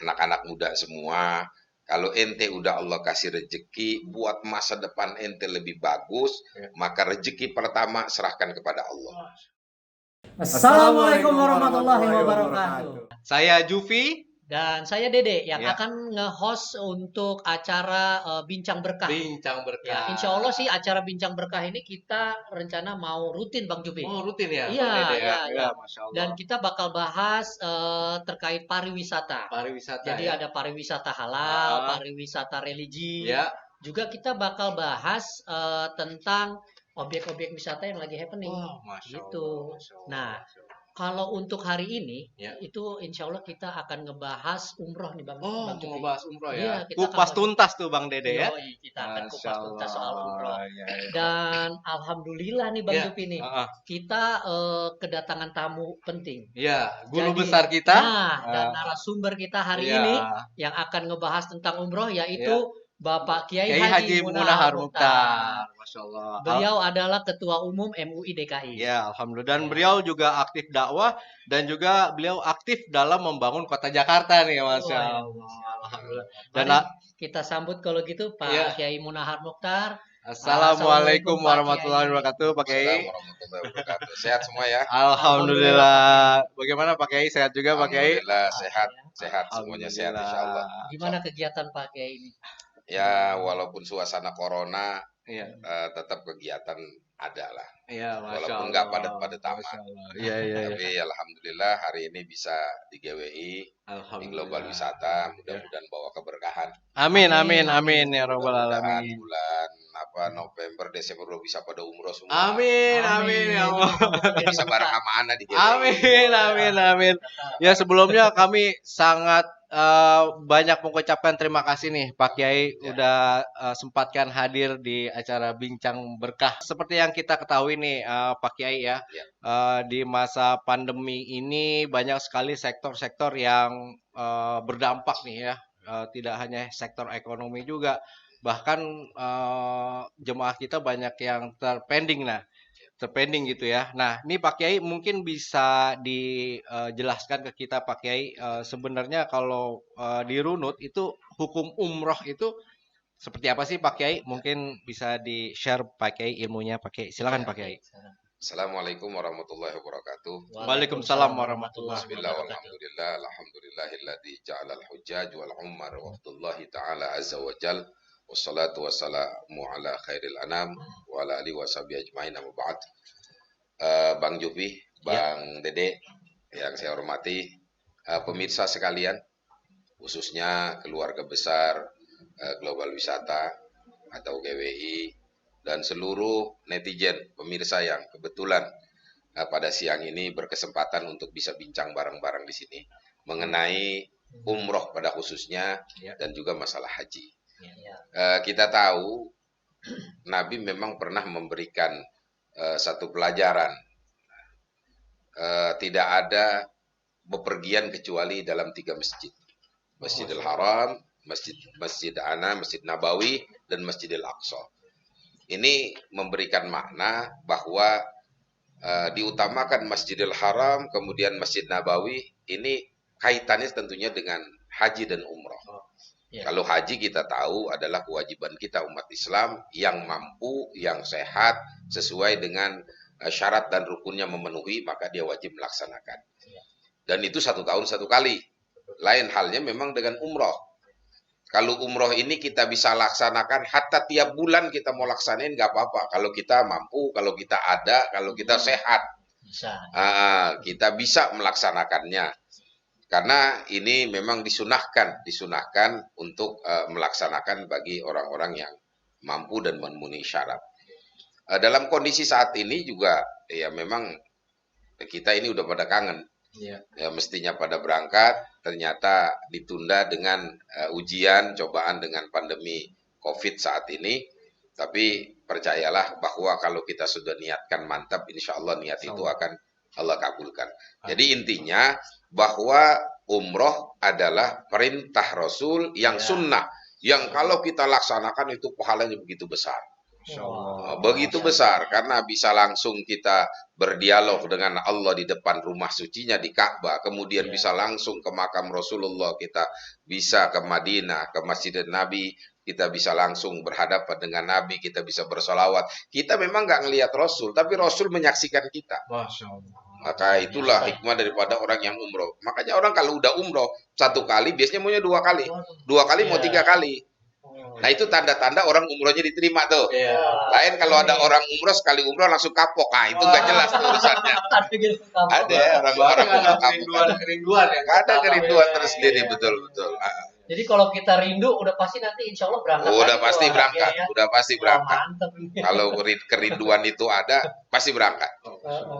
anak-anak muda semua, kalau ente udah Allah kasih rezeki buat masa depan ente lebih bagus, maka rezeki pertama serahkan kepada Allah. Assalamualaikum warahmatullahi wabarakatuh. Saya Juvi. Dan saya Dede yang Ya. akan nge-host untuk acara Bincang Berkah. Bincang Ya, Berkah. insya Allah sih acara Bincang Berkah ini kita rencana mau rutin Bang Jupi. Oh, rutin ya? Iya, Bang Dede iya, iya. Masya Allah. Dan kita bakal bahas terkait pariwisata. Pariwisata Jadi ya? ada pariwisata halal, pariwisata religi. Ya. Juga kita bakal bahas tentang objek-objek wisata yang lagi happening. Oh, Masya Gitu. Allah, Masya Allah, Nah, Masya Allah. kalau untuk hari ini, Ya. itu insya Allah kita akan ngebahas umroh nih Bang. Oh, Bang Jupi. mau bahas umroh Iya, ya? kita Kupas akan tuntas tuh Bang Dede ya? Yoi, kita akan Masya kupas tuntas soal umroh. Allah. Ya, ya. Dan alhamdulillah nih Bang Ya. Jupi nih, Heeh. kita kedatangan tamu penting. Ya, guru Jadi, besar kita. Nah, dan narasumber kita hari Ya. ini yang akan ngebahas tentang umroh yaitu Bapak Kiai Haji Munahar Mukhtar. Masya Allah. Beliau adalah Ketua Umum MUI DKI. Ya, alhamdulillah. Dan beliau juga aktif dakwah dan juga beliau aktif dalam membangun kota Jakarta nih, Masya Allah. Alhamdulillah. Dan Mari kita sambut kalau gitu Pak Ya. Kiai Munahar Mukhtar. Assalamualaikum Pak warahmatullahi Kiai. wabarakatuh, Pak Kiai. Assalamualaikum warahmatullahi wabarakatuh. Sehat semua ya? Alhamdulillah. Bagaimana Pak Kiai? Sehat juga Pak Kiai? Alhamdulillah sehat, sehat semuanya sehat insya Allah. Gimana kegiatan Pak Kiai ini? Ya walaupun suasana corona Iya. tetap kegiatan ada lah. Iya, Masya Walaupun Allah. nggak padat-padat amat. Masya Allah. Iya, iya, iya. Tapi alhamdulillah hari ini bisa di GWI di Alhamdulillah. Global Wisata, mudah-mudahan bawa keberkahan. Amin, amin, amin ya Rabbal Mudah-mudahan Alamin. bulan November, Desember bisa pada umroh semua. Amin, amin ya Allah. Bisa bareng sama Ana di GWI. Amin, amin, amin. Ya sebelumnya kami sangat banyak mengucapkan terima kasih nih Pak Kiai udah sempatkan hadir di acara Bincang Berkah. Seperti yang kita ketahui nih Pak Kiai ya, di masa pandemi ini banyak sekali sektor-sektor yang berdampak nih ya. Tidak hanya sektor ekonomi juga, bahkan jemaah kita banyak yang terpending gitu ya. Nah, ini Pak Kiai mungkin bisa dijelaskan ke kita Pak Kiai, sebenarnya kalau dirunut itu hukum umroh itu seperti apa sih Pak Kiai? Mungkin bisa di-share Pak Kiai ilmunya Pak Kiai. Silakan Pak Kiai. Assalamualaikum warahmatullahi wabarakatuh. Waalaikumsalam warahmatullahi Bismillah walhamdulillah alhamdulillahilladzi ja'alal hujjaj wal ummar waqtullahi ta'ala azza wa jal wassalatu wassalamu ala khairil anam wa ala alihi washabihi ajmain amma ba'd. Bang Jufi, Bang Dede yang saya hormati, pemirsa sekalian, khususnya keluarga besar Global Wisata atau GWI dan seluruh netizen pemirsa yang kebetulan pada siang ini berkesempatan untuk bisa bincang bareng-bareng di sini mengenai umroh pada khususnya dan juga masalah haji. Kita tahu Nabi memang pernah memberikan satu pelajaran, tidak ada bepergian kecuali dalam 3 masjid, Masjidil Haram, Masjid Ana, Masjid Nabawi, dan Masjidil Aqsa. Ini memberikan makna bahwa diutamakan Masjidil Haram, kemudian Masjid Nabawi, ini kaitannya tentunya dengan haji dan umroh. Kalau haji kita tahu adalah kewajiban kita umat Islam yang mampu, yang sehat, sesuai dengan syarat dan rukunnya memenuhi, maka dia wajib melaksanakan. Dan itu 1 tahun 1 kali. Lain halnya memang dengan umroh. Kalau umroh ini kita bisa laksanakan, hatta tiap bulan kita mau laksanain nggak apa-apa. Kalau kita mampu, kalau kita ada, kalau kita sehat, kita bisa melaksanakannya. Karena ini memang disunahkan untuk melaksanakan bagi orang-orang yang mampu dan memenuhi syarat. Dalam kondisi saat ini juga, ya memang kita ini udah pada kangen. Ya, mestinya pada berangkat, ternyata ditunda dengan ujian, cobaan dengan pandemi COVID saat ini. Tapi percayalah bahwa kalau kita sudah niatkan mantap, insya Allah niat itu akan Allah kabulkan. Jadi intinya bahwa umroh adalah perintah Rasul yang sunnah, yang kalau kita laksanakan itu pahalanya begitu besar. Begitu besar karena bisa langsung kita berdialog dengan Allah di depan rumah sucinya di Ka'bah, kemudian bisa langsung ke makam Rasulullah, kita bisa ke Madinah, ke Masjid Nabi, kita bisa langsung berhadapan dengan Nabi, kita bisa bersolawat. Kita memang nggak ngelihat Rasul, tapi Rasul menyaksikan kita. Masya Allah. Maka itulah hikmah daripada orang yang umroh. Makanya orang kalau udah umroh satu kali, biasanya maunya dua kali. Dua kali mau tiga kali. Nah itu tanda-tanda orang umrohnya diterima tuh. Lain kalau ada orang umroh sekali umroh langsung kapok. Nah itu nggak jelas tuh urusannya. Ada orang umroh kapok. Kerinduan ya. Ada kerinduan tersendiri, betul-betul. Jadi kalau kita rindu udah pasti nanti insya Allah berangkat. Udah lagi pasti tuh, berangkat, ya. udah pasti berangkat. Mantap ini. Kalau kerinduan itu ada, pasti berangkat.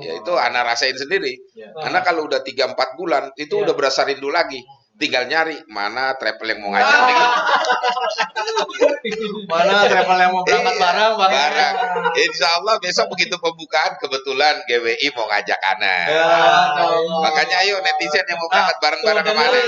Ya itu anak rasain sendiri. Karena kalau udah 3-4 bulan, itu udah berasa rindu lagi. Tinggal nyari mana travel yang mau ngajak nih. Mana travel yang mau berangkat bareng, Bang? Barang. Insya Allah besok begitu pembukaan kebetulan GWI mau ngajak anak. Makanya ayo netizen yang mau berangkat bareng-bareng kemana?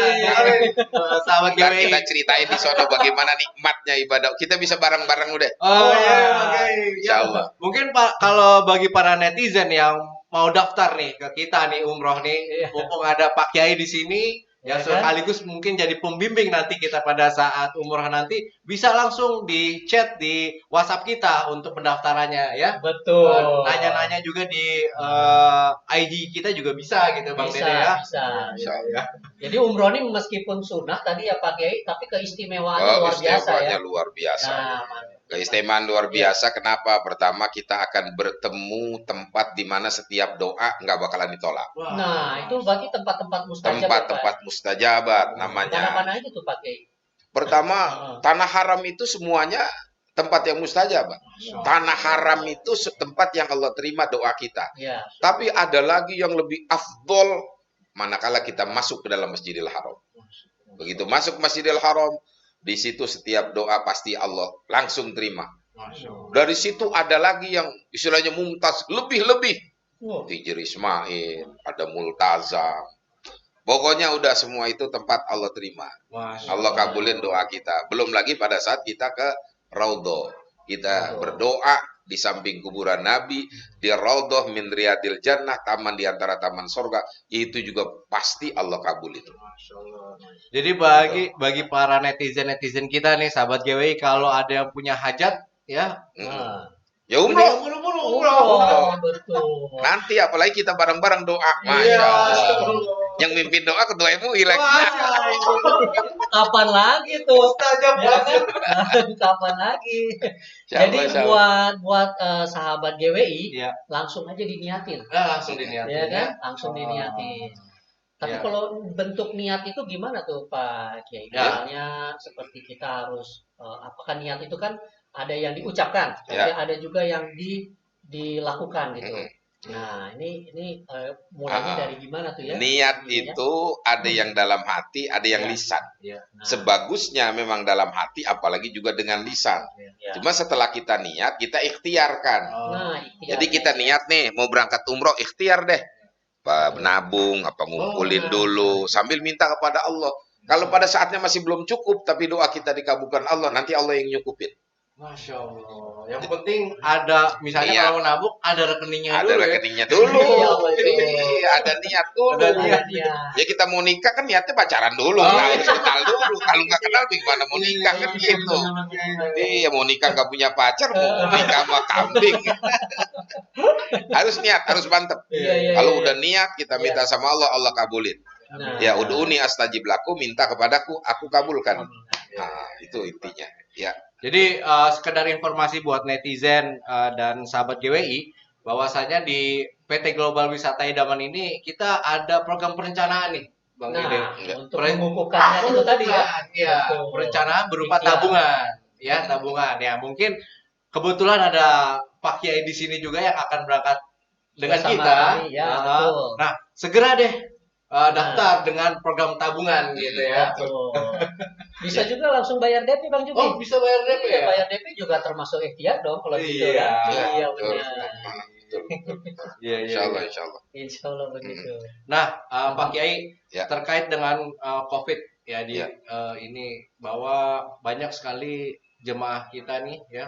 Sahabat Ntar GWI. kita ceritain di sono bagaimana nikmatnya ibadah. Kita bisa bareng-bareng udah. Oh iya, oke. Insya Allah. Mungkin Pak, kalau bagi para netizen yang mau daftar nih ke kita nih umroh nih, mumpung ada Pak Kiai di sini, ya sekaligus mungkin jadi pembimbing nanti kita pada saat umroh nanti, bisa langsung di chat di WhatsApp kita untuk pendaftarannya ya. Betul. Nanya-nanya juga di IG kita juga bisa gitu Bang Bisa, Dede ya. bisa. Insya Allah. Jadi umroh ini meskipun sunnah tadi ya Pak Kiai, tapi keistimewaannya Oh, luar biasa ya. istimewanya luar biasa. Nah, Keistimewaan luar biasa. Kenapa? Pertama kita akan bertemu tempat di mana setiap doa nggak bakalan ditolak. nah itu berarti tempat-tempat mustajab. Tempat-tempat mustajabat namanya. Mana-mana itu tuh Pak Kiai. Pertama, tanah haram itu semuanya tempat yang mustajab. Tanah haram itu tempat yang Allah terima doa kita. Ya. Tapi ada lagi yang lebih afdol manakala kita masuk ke dalam Masjidil Haram. Begitu masuk Masjidil Haram, di situ setiap doa pasti Allah langsung terima. Dari situ ada lagi yang istilahnya mumtaz, lebih-lebih. Hijr Ismail, ada Multazam. Pokoknya udah semua itu tempat Allah terima. Allah kabulin doa kita. Belum lagi pada saat kita ke Raudhah. Kita berdoa di samping kuburan Nabi, di Raudhah min riyadil jannah, taman di antara taman surga, itu juga pasti Allah kabulin. Jadi bagi para netizen kita nih sahabat GWI, kalau ada yang punya hajat ya Ya umroh. Oh, betul. Nanti apalagi kita bareng-bareng doa. Masya Allah. Yang mimpin doa ketua MUI lagi. Kapan lagi tuh? Mustajab banget. Kapan lagi? Insya Jadi Allah. buat sahabat GWI, Iya. langsung aja diniatin. Langsung diniatin. Ya kan? Langsung diniatin. Tapi Ya. kalau bentuk niat itu gimana tuh Pak Kiai? Ya. Misalnya seperti kita harus apakah niat itu kan ada yang diucapkan, tapi Ya. ada juga yang dilakukan gitu. Nah, ini mulainya dari gimana tuh ya? Niat itu ada yang dalam hati, ada yang lisan. Nah, Sebagusnya memang dalam hati, apalagi juga dengan lisan. ya. Cuma setelah kita niat, kita ikhtiarkan. Nah, Jadi kita niat nih, mau berangkat umroh, ikhtiar deh. Nabung, apa ngumpulin dulu, sambil minta kepada Allah. Kalau pada saatnya masih belum cukup, tapi doa kita dikabulkan Allah, nanti Allah yang nyukupin. Masya Allah. Yang penting ada, misalnya Iya. kalau nabung ada rekeningnya Ada dulu ya. rekeningnya dulu. Iya, betul. Iya, ada niat dulu. Ada niat. Ya. Ya kita mau nikah kan niatnya pacaran dulu, harus kenal dulu. Kalau nggak kenal gimana mau nikah kan gitu. Iya mau nikah nggak punya pacar, mau nikah sama kambing. Harus niat, harus mantep. Iya, Kalau iya. udah niat kita minta sama Allah, Allah kabulin. Nah, Ya ud'uni astajib lakum, minta kepadaku, aku kabulkan. Nah itu intinya. Ya. Jadi sekedar informasi buat netizen dan sahabat GWI, bahwasanya di PT Global Wisata Idaman ini kita ada program perencanaan nih, Bang Dede. Nah, untuk mengukuhkannya itu tadi ya. Ya, Betul. perencanaan berupa Ikhtiar. tabungan, ya tabungan. Ya mungkin kebetulan ada Pak Kiai di sini juga yang akan berangkat dengan Bersama kita. kami, ya, betul. Nah, segera deh daftar dengan program tabungan gitu ya. Betul. Bisa juga langsung bayar DP Bang Juki. Oh, bisa bayar DP Iya, ya? bayar DP juga termasuk ikhtiar dong kalau gitu Iya. kan. Iya Betul. benar. Betul. Iya, Insya Allah, insya Allah. Insya Allah begitu. Nah, Pak Kiai Ya. terkait dengan COVID ya di Ya. ini bahwa banyak sekali jemaah kita nih ya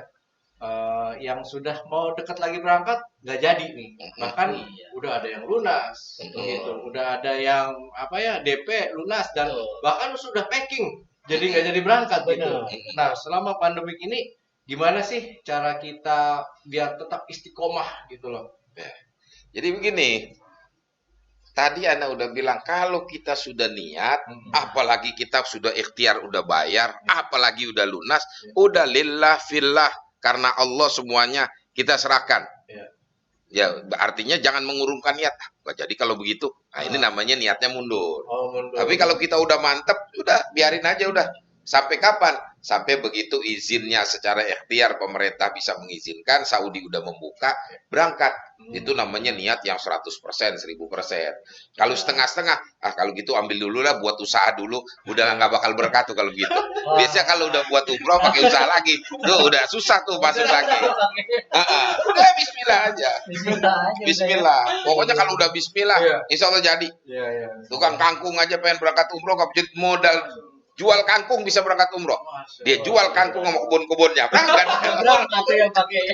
yang sudah mau dekat lagi berangkat nggak jadi nih, bahkan Iya. udah ada yang lunas gitu, udah ada yang apa ya DP lunas dan Betul. bahkan sudah packing jadi nggak jadi berangkat gitu. Benar. Nah selama pandemik ini gimana sih cara kita biar tetap istiqomah gitu loh? Jadi begini, tadi Anda udah bilang kalau kita sudah niat, apalagi kita sudah ikhtiar, udah bayar, apalagi udah lunas, udah lillah fillah, karena Allah semuanya kita serahkan. Ya, artinya jangan mengurungkan niat. Wah, jadi kalau begitu, nah ini namanya niatnya mundur. Tapi kalau kita udah mantep, udah biarin aja udah. Sampai kapan? Sampai begitu izinnya secara ikhtiar pemerintah bisa mengizinkan, Saudi udah membuka, berangkat. Itu namanya niat yang 100%, 1000%. Kalau setengah-setengah, kalau gitu ambil dulu lah buat usaha dulu, udah nggak bakal berkah tuh kalau gitu. Biasanya kalau udah buat umroh pakai usaha lagi, tuh udah susah tuh masuk lagi. Udah bismillah aja. Bismillah. Pokoknya kalau udah bismillah, insya Allah jadi. Tukang kangkung aja pengen berangkat umroh, nggak punya modal. Jual kangkung bisa berangkat umroh. Dia jual kangkung sama kebun-kebunnya. Berangkat. yang pakai.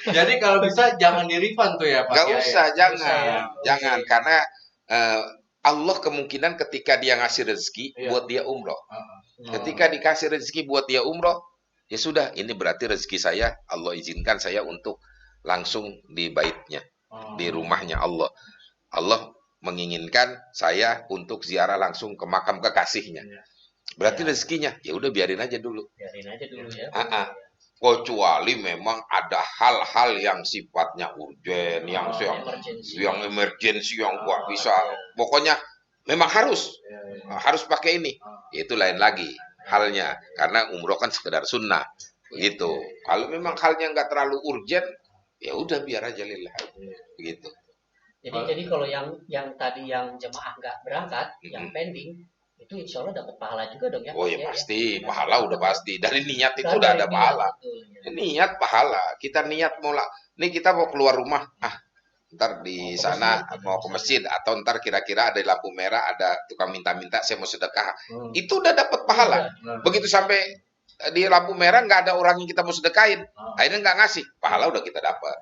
Jadi kalau bisa jangan di-refund tuh ya Pak. Gak usah, jangan. Usah, Jangan, karena Allah kemungkinan ketika dia ngasih rezeki buat dia umroh. Ketika dikasih rezeki buat dia umroh, ya sudah, ini berarti rezeki saya, Allah izinkan saya untuk langsung di baitnya, di rumahnya Allah. Allah menginginkan saya untuk ziarah langsung ke makam kekasihnya. Berarti rezekinya, ya udah biarin aja dulu. Biarin aja dulu ya. Kecuali memang ada hal-hal yang sifatnya urgen, yang emergensi yang gua bisa. Pokoknya memang harus pakai ini. Itu lain lagi halnya, karena umroh kan sekedar sunnah. Begitu. Kalau memang halnya nggak terlalu urgen, ya udah biar aja lillah. Begitu. Jadi kalau yang tadi yang jemaah nggak berangkat, yang pending, itu insya Allah dapat pahala juga dong ya. Oh ya pasti, pahala udah pasti. Dari niat itu udah ada pahala. Niat pahala. Kita niat nih kita mau keluar rumah, ntar di sana mau ke masjid, atau ntar kira-kira ada lampu merah, ada tukang minta-minta, saya mau sedekah. Itu udah dapat pahala. Begitu sampai di lampu merah nggak ada orang yang kita mau sedekahin, akhirnya nggak ngasih, pahala udah kita dapat.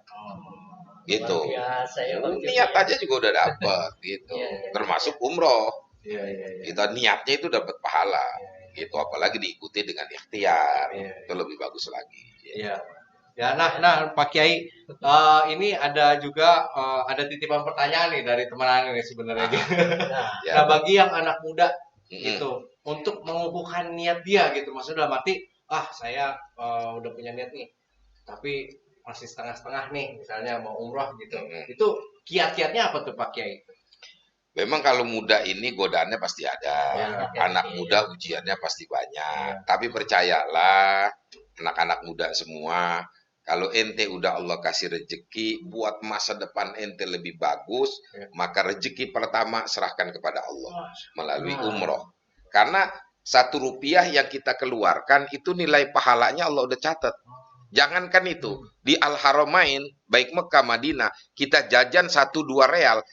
Gitu. Niat aja juga udah dapat gitu. Termasuk umroh. Kita niatnya itu dapat pahala. Gitu, apalagi diikuti dengan ikhtiar. Itu lebih bagus lagi. Ya, nah Pak Kiai, ini ada juga ada titipan pertanyaan nih dari teman ini sebenarnya. Nah, bagi yang anak muda gitu, untuk mengukuhkan niat dia gitu, maksudnya dalam arti, saya udah punya niat nih, tapi masih setengah-setengah nih, misalnya mau umroh gitu. Itu kiat-kiatnya apa tuh Pak Kiai? Memang kalau muda ini godaannya pasti ada. Anak muda ujiannya pasti banyak. Tapi percayalah, anak-anak muda semua, kalau ente udah Allah kasih rezeki buat masa depan ente lebih bagus, maka rezeki pertama serahkan kepada Allah melalui umroh. Karena 1 rupiah yang kita keluarkan itu nilai pahalanya Allah udah catat. Jangankan itu, di Al-Haramain, baik Mekah, Madinah, kita jajan 1-2 real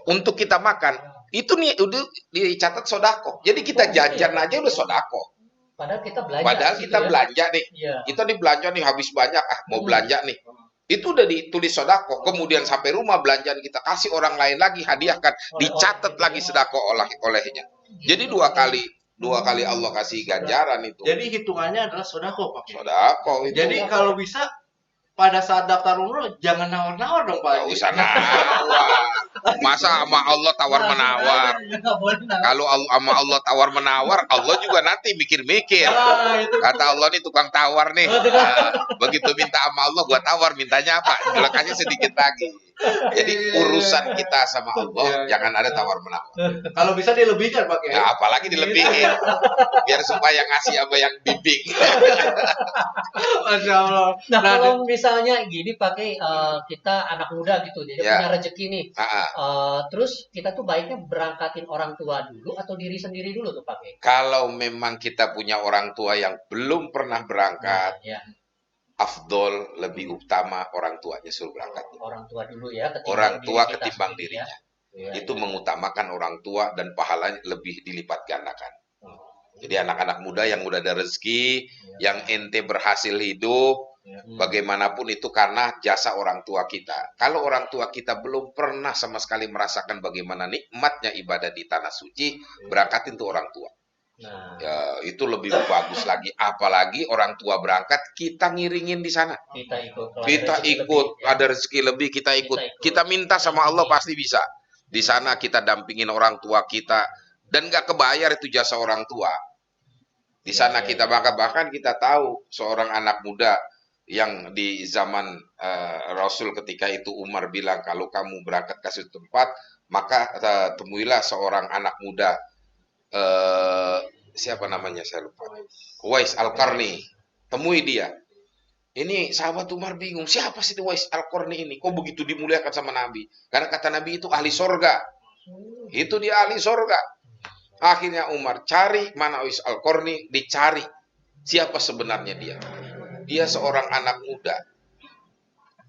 untuk kita makan, itu nih udah dicatat sodako. Jadi kita jajan aja udah sodako. Padahal kita belanja. Belanja nih. Kita nih belanja nih habis banyak, mau belanja nih. Itu udah ditulis sodako. Kemudian sampai rumah belanjaan kita kasih orang lain lagi, hadiahkan, dicatat lagi sedako olehnya. Jadi 2 kali Allah kasih ganjaran itu. Jadi hitungannya adalah sodako Pak. Sodako itu. Jadi kalau bisa pada saat daftar umroh jangan nawar-nawar dong Pak. Gak usah nawar. Masa sama Allah tawar-menawar? Kalau sama Allah tawar-menawar, Allah juga nanti mikir-mikir. Kata Allah nih tukang tawar nih. Begitu minta sama Allah, gua tawar, mintanya apa? Belakangnya sedikit lagi. Jadi urusan kita sama Allah jangan ada tawar-menawar. Kalau bisa dilebihkan Pak ya. Nah, apalagi dilebihin. Biar supaya ngasih apa yang bimbing. Masya Allah. Nah, kalau misalnya gini pakai kita anak muda gitu, dia punya rezeki nih. Terus kita tuh baiknya berangkatin orang tua dulu atau diri sendiri dulu tuh pakai. Kalau memang kita punya orang tua yang belum pernah berangkat, afdol lebih utama orang tuanya suruh berangkat. Orang tua dulu ya. Orang tua ketimbang dirinya. Itu mengutamakan orang tua dan pahalanya lebih dilipat gandakan. Jadi anak-anak muda yang udah ada rezeki, yang ente berhasil hidup, bagaimanapun itu karena jasa orang tua kita. Kalau orang tua kita belum pernah sama sekali merasakan bagaimana nikmatnya ibadah di tanah suci, berangkatin tuh orang tua. Nah, Ya, itu lebih bagus lagi. Apalagi orang tua berangkat, kita ngiringin di sana. Kita ikut, ada rezeki lebih, kita ikut. Kita minta sama Allah pasti bisa. Di sana kita dampingin orang tua kita. Dan nggak kebayar itu jasa orang tua. Di sana kita bahkan kita tahu seorang anak muda yang di zaman Rasul ketika itu Umar bilang kalau kamu berangkat ke suatu tempat maka temuilah seorang anak muda siapa namanya saya lupa. Uwais Al-Qarni. Temui dia. Ini sahabat Umar bingung, siapa sih Uwais Al-Qarni ini? Kok begitu dimuliakan sama Nabi? Karena kata Nabi itu ahli sorga. Itu dia ahli sorga. Akhirnya Umar cari mana Uwais Al-Qarni, dicari siapa sebenarnya dia. Dia seorang anak muda.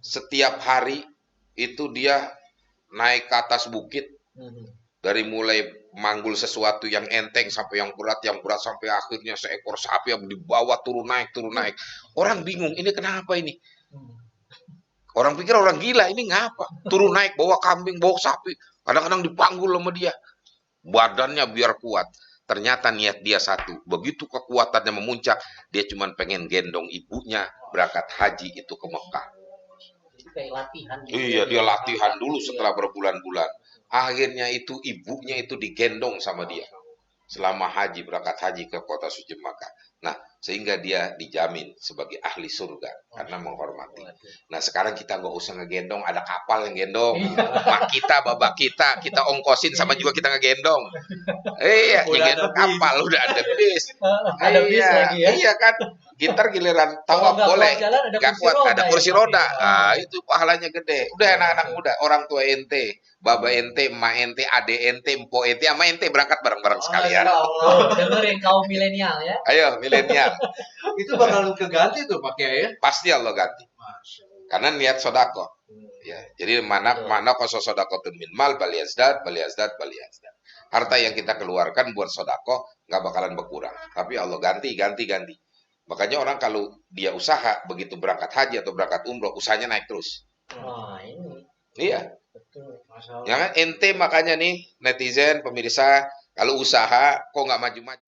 Setiap hari itu dia naik ke atas bukit. Dari mulai manggul sesuatu yang enteng sampai yang berat sampai akhirnya seekor sapi yang dibawa turun naik. Orang bingung, ini kenapa ini? Orang pikir orang gila, ini ngapa? Turun naik, bawa kambing, bawa sapi. Kadang-kadang dipanggul sama dia. Badannya biar kuat. Ternyata niat dia satu. Begitu kekuatannya memuncak, dia cuma pengen gendong ibunya berangkat haji itu ke Mekah. Kayak latihan. Iya, dia latihan dulu setelah berbulan-bulan. Akhirnya itu ibunya itu digendong sama dia. Selama haji, berangkat haji ke kota suci Makkah. Nah, sehingga dia dijamin sebagai ahli surga karena menghormati. Nah, sekarang kita nggak usah ngegendong, ada kapal yang gendong. Mak kita, babak kita ongkosin sama juga kita ngegendong. Iya, yang gendong kapal udah ada bis. Ada bis lagi ya. Iya kan, gitar giliran tawaf boleh. Gak kuat, ada kursi roda. Nah, itu pahalanya gede. Udah anak-anak muda, orang tua ente, baba ente, emak ente, ade ente, empo ente, sama ente berangkat bareng-bareng sekalian. Dengerin kaum milenial ya. Ayo, milenial. Itu bakalan keganti tuh Pak Kiai ya? Pasti Allah ganti. Karena niat sodako. Ya, jadi mana koso sodako min mal baliazdad. Harta yang kita keluarkan buat sodako nggak bakalan berkurang. Tapi Allah ganti. Makanya orang kalau dia usaha begitu berangkat haji atau berangkat umroh, usahanya naik terus. Ini. Iya. Betul. Jangan ente makanya nih netizen pemirsa kalau usaha kok nggak maju-maju.